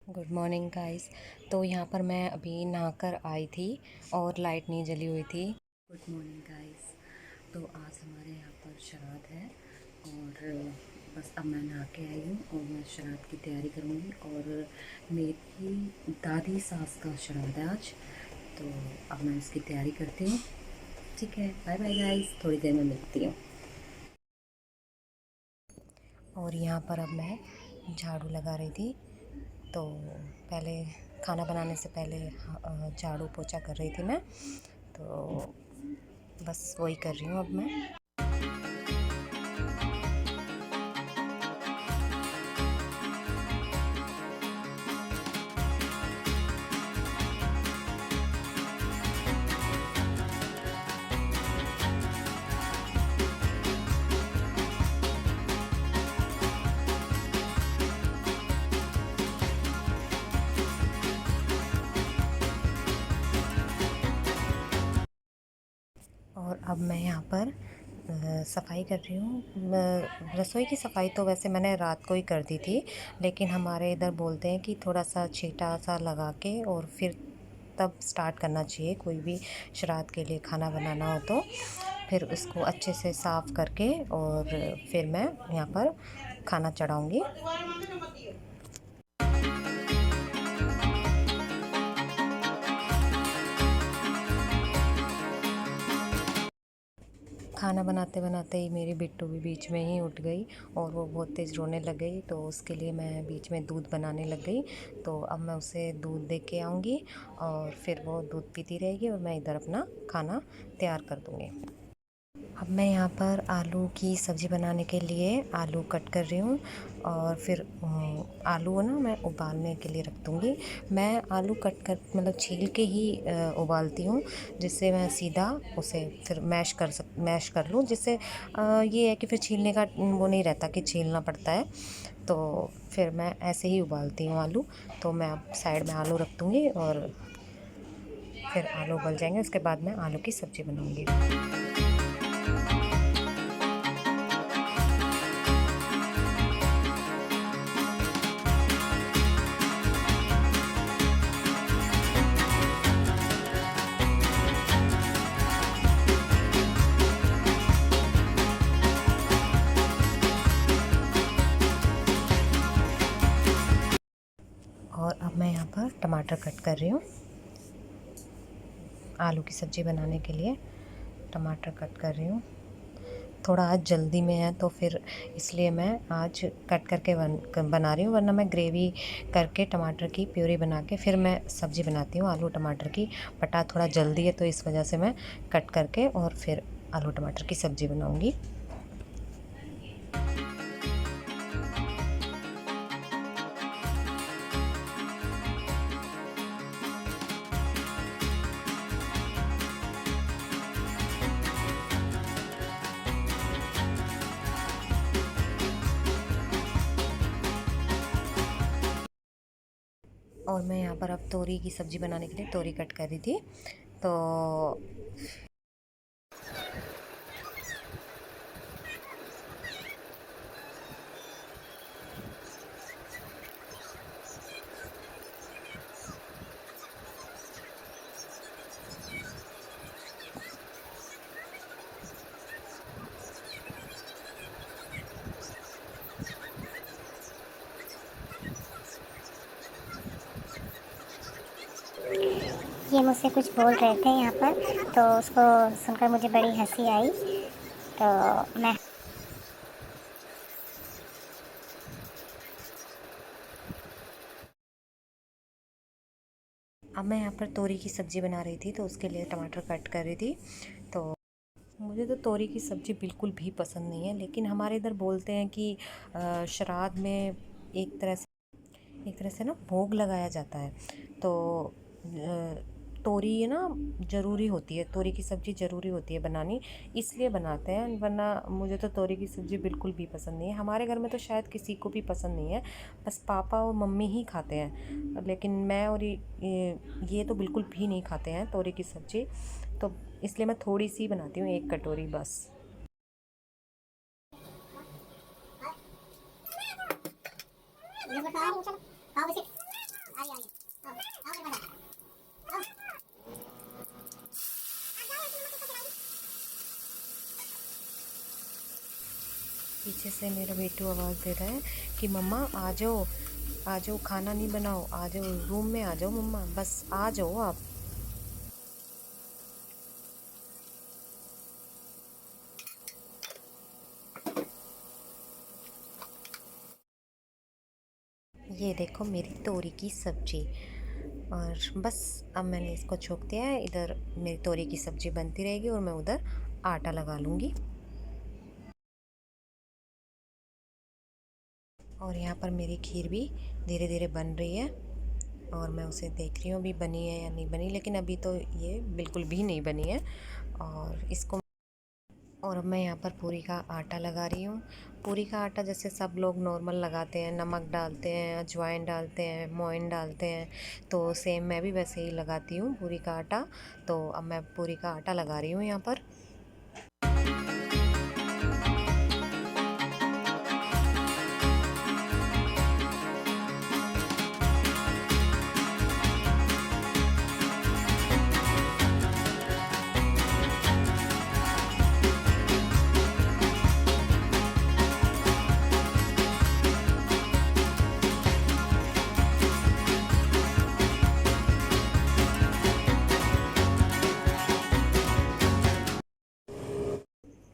Good morning guys. तो यहाँ पर मैं अभी नहाकर आई थी और लाइट नहीं जली हुई थी। Good morning guys. तो आज हमारे यहाँ पर श्राद्ध है और बस अब मैं नहा के आई हूँ और मैं श्राद्ध की तैयारी करूँगी। और मेरी दादी सास का श्राद्ध है आज, तो अब मैं उसकी तैयारी करती हूँ। ठीक है, बाय बाय गाइस, थोड़ी देर में मिलती हूँ। और यहाँ पर अब मैं झाड़ू लगा रही थी, तो पहले खाना बनाने से पहले झाड़ू पोछा कर रही थी मैं, तो बस वही कर रही हूँ अब मैं। और अब मैं यहाँ पर सफाई कर रही हूँ। रसोई की सफाई तो वैसे मैंने रात को ही कर दी थी, लेकिन हमारे इधर बोलते हैं कि थोड़ा सा छींटा सा लगा के और फिर तब स्टार्ट करना चाहिए कोई भी श्राद्ध के लिए खाना बनाना हो। तो फिर उसको अच्छे से साफ़ करके और फिर मैं यहाँ पर खाना चढ़ाऊँगी। खाना बनाते बनाते ही मेरी बिट्टू भी बीच में ही उठ गई और वो बहुत तेज़ रोने लग गई, तो उसके लिए मैं बीच में दूध बनाने लग गई। तो अब मैं उसे दूध दे के आऊँगी और फिर वो दूध पीती रहेगी और मैं इधर अपना खाना तैयार कर दूँगी। अब मैं यहाँ पर आलू की सब्ज़ी बनाने के लिए आलू कट कर रही हूँ और फिर आलू ना मैं उबालने के लिए रख दूँगी। मैं आलू कट कर मतलब छील के ही उबालती हूँ, जिससे मैं सीधा उसे फिर मैश कर लूँ, जिससे ये है कि फिर छीलने का वो नहीं रहता कि छीलना पड़ता है। तो फिर मैं ऐसे ही उबालती हूँ आलू। तो मैं अब साइड में आलू रख दूँगी और फिर आलू उबल जाएंगे, उसके बाद मैं आलू की सब्ज़ी बनाऊँगी। और अब मैं यहाँ पर टमाटर कट कर रही हूँ। आलू की सब्ज़ी बनाने के लिए टमाटर कट कर रही हूँ। थोड़ा आज जल्दी में है तो फिर इसलिए मैं आज कट करके बना रही हूँ, वरना मैं ग्रेवी करके टमाटर की प्यूरी बना के फिर मैं सब्ज़ी बनाती हूँ आलू टमाटर की। बट आज थोड़ा जल्दी है तो इस वजह से मैं कट करके और फिर आलू टमाटर की सब्ज़ी बनाऊँगी। और मैं यहाँ पर अब तोरी की सब्ज़ी बनाने के लिए तोरी कट कर रही थी। तो ये मुझसे कुछ बोल रहे थे यहाँ पर, तो उसको सुनकर मुझे बड़ी हंसी आई। तो मैं अब मैं यहाँ पर तोरी की सब्ज़ी बना रही थी, तो उसके लिए टमाटर कट कर रही थी। तो मुझे तो तोरी की सब्ज़ी बिल्कुल भी पसंद नहीं है, लेकिन हमारे इधर बोलते हैं कि श्राद्ध में एक तरह से ना भोग लगाया जाता है। तो तोरी है ना ज़रूरी होती है, तोरी की सब्ज़ी ज़रूरी होती है बनानी, इसलिए बनाते हैं। वरना मुझे तो तोरी की सब्ज़ी बिल्कुल भी पसंद नहीं है। हमारे घर में तो शायद किसी को भी पसंद नहीं है, बस पापा और मम्मी ही खाते हैं, लेकिन मैं और ये तो बिल्कुल भी नहीं खाते हैं तोरी की सब्ज़ी। तो इसलिए मैं थोड़ी सी बनाती हूँ, एक कटोरी बस। पीछे से मेरा बेटू आवाज़ दे रहा है कि मम्मा आ जाओ, आ जाओ, खाना नहीं बनाओ, आ जाओ रूम में, आ जाओ मम्मा, बस आ जाओ आप। ये देखो मेरी तोरी की सब्जी, और बस अब मैंने इसको छोक दिया है। इधर मेरी तोरी की सब्जी बनती रहेगी और मैं उधर आटा लगा लूँगी। और यहाँ पर मेरी खीर भी धीरे धीरे बन रही है और मैं उसे देख रही हूँ अभी बनी है या नहीं बनी, लेकिन अभी तो ये बिल्कुल भी नहीं बनी है। और अब मैं यहाँ पर पूरी का आटा लगा रही हूँ। पूरी का आटा जैसे सब लोग नॉर्मल लगाते हैं, नमक डालते हैं, अजवाइन डालते हैं, मोइन डालते हैं, तो सेम मैं भी वैसे ही लगाती हूँ पूरी का आटा। तो अब मैं पूरी का आटा लगा रही हूँ यहाँ पर।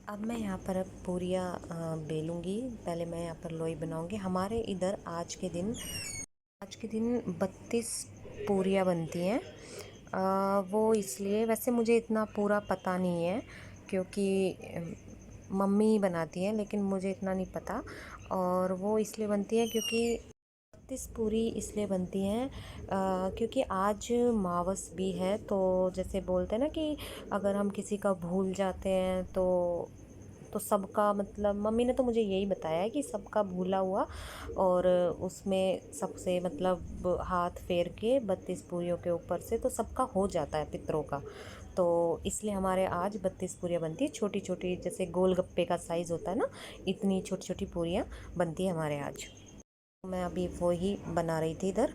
अब मैं यहाँ पर अब पूरियाँ बेलूँगी। पहले मैं यहाँ पर लोई बनाऊँगी। हमारे इधर आज के दिन 32 पूरियाँ बनती हैं। वो इसलिए, वैसे मुझे इतना पूरा पता नहीं है क्योंकि मम्मी बनाती हैं, लेकिन मुझे इतना नहीं पता। और वो इसलिए बनती है क्योंकि 32 पूरी इसलिए बनती हैं क्योंकि आज मावस भी है। तो जैसे बोलते हैं ना कि अगर हम किसी का भूल जाते हैं तो सबका, मतलब मम्मी ने तो मुझे यही बताया है कि सबका भूला हुआ, और उसमें सबसे मतलब हाथ फेर के 32 पूरियों के ऊपर से तो सबका हो जाता है पितरों का। तो इसलिए हमारे आज 32 पूरियाँ बनती है, छोटी छोटी, जैसे गोलगप्पे का साइज़ होता है ना, इतनी छोटी छोटी पूरियाँ बनती है हमारे आज। मैं अभी वो ही बना रही थी इधर।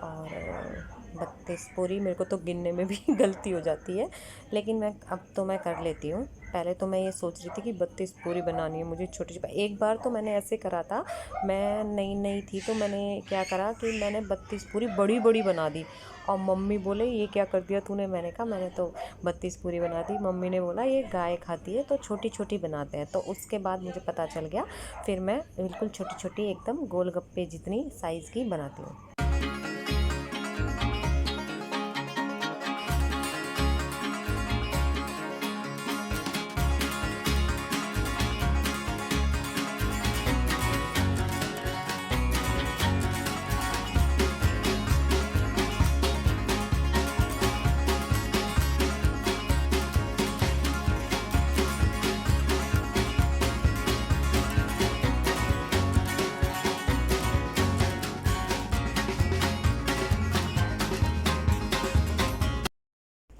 और 32 पूरी मेरे को तो गिनने में भी गलती हो जाती है, लेकिन अब तो मैं कर लेती हूँ। पहले तो मैं ये सोच रही थी कि 32 पूरी बनानी है मुझे छोटी छोटी। एक बार तो मैंने ऐसे करा था, मैं नई नई थी तो मैंने क्या करा कि मैंने 32 पूरी बड़ी बड़ी बना दी, और मम्मी बोले ये क्या कर दिया तूने। मैंने कहा मैंने तो 32 पूरी बना दी। मम्मी ने बोला ये गाय खाती है तो छोटी छोटी बनाते हैं। तो उसके बाद मुझे पता चल गया, फिर मैं बिल्कुल छोटी छोटी एकदम गोलगप्पे जितनी साइज़ की बनाती हूँ।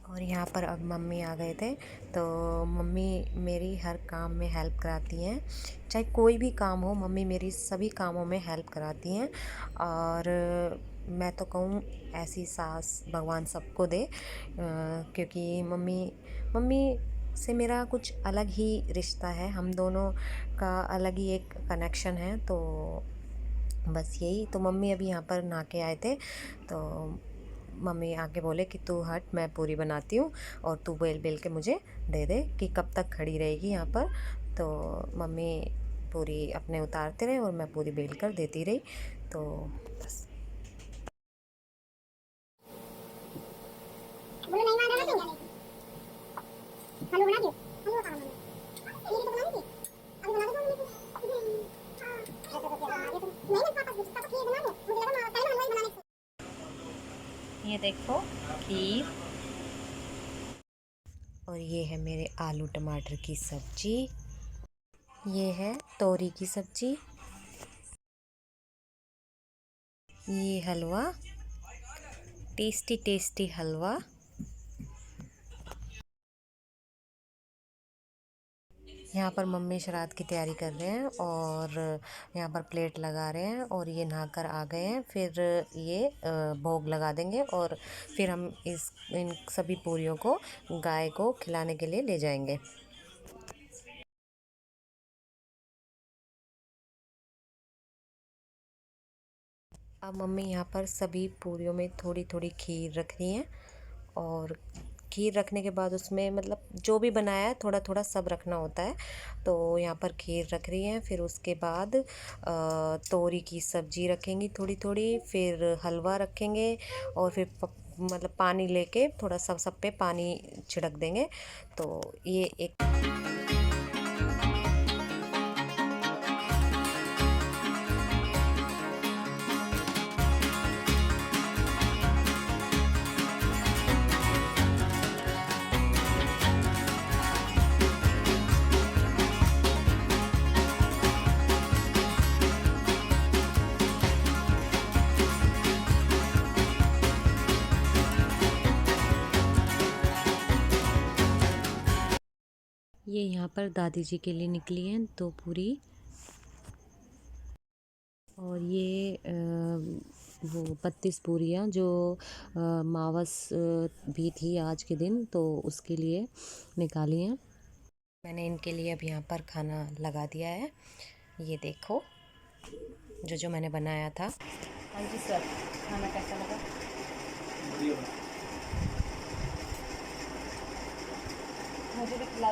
और यहाँ पर अब मम्मी आ गए थे, तो मम्मी मेरी हर काम में हेल्प कराती हैं। चाहे कोई भी काम हो, मम्मी मेरी सभी कामों में हेल्प कराती हैं। और मैं तो कहूँ ऐसी सास भगवान सबको दे, क्योंकि मम्मी मम्मी से मेरा कुछ अलग ही रिश्ता है, हम दोनों का अलग ही एक कनेक्शन है। तो बस यही। तो मम्मी अभी यहाँ पर नहा के आए थे, तो मम्मी आके बोले कि तू हट, मैं पूरी बनाती हूँ और तू बेल बेल के मुझे दे दे, कि कब तक खड़ी रहेगी यहाँ पर। तो मम्मी पूरी अपने उतारते रहे और मैं पूरी बेल कर देती रही। तो बस। बोलो नहीं मान रहा ना, आलू बना दियो, आलू का ये तो बनानी थी, अभी बना दो मुझे। ऐसा तो क्या बना दिया तुम? नहीं पापा ये बना दो, मुझे लगा पहले हलवाई बनाने से। ये देखो खीर, और ये है मेरे आलू टमाटर की सब्जी, ये है तोरी की सब्जी, ये हलवा, टेस्टी टेस्टी हलवा। यहाँ पर मम्मी श्राद्ध की तैयारी कर रहे हैं और यहाँ पर प्लेट लगा रहे हैं, और ये नहाकर आ गए हैं। फिर ये भोग लगा देंगे और फिर हम इन सभी पूरियों को गाय को खिलाने के लिए ले जाएंगे। अब मम्मी यहाँ पर सभी पूरियों में थोड़ी थोड़ी खीर रख रही हैं, और खीर रखने के बाद उसमें मतलब जो भी बनाया है थोड़ा थोड़ा सब रखना होता है। तो यहाँ पर खीर रख रही हैं, फिर उसके बाद तोरी की सब्जी रखेंगी थोड़ी थोड़ी, फिर हलवा रखेंगे, और फिर मतलब पानी लेके थोड़ा सब पे पानी छिड़क देंगे। तो ये एक ये यहाँ पर दादी जी के लिए निकली हैं 2 पूरी, और ये वो 32 पूरियाँ जो मावस भी थी आज के दिन, तो उसके लिए निकाली हैं। मैंने इनके लिए अब यहाँ पर खाना लगा दिया है। ये देखो जो मैंने बनाया था। हाँ जी सर, खाना कैसा लगा? मुझे भी खिला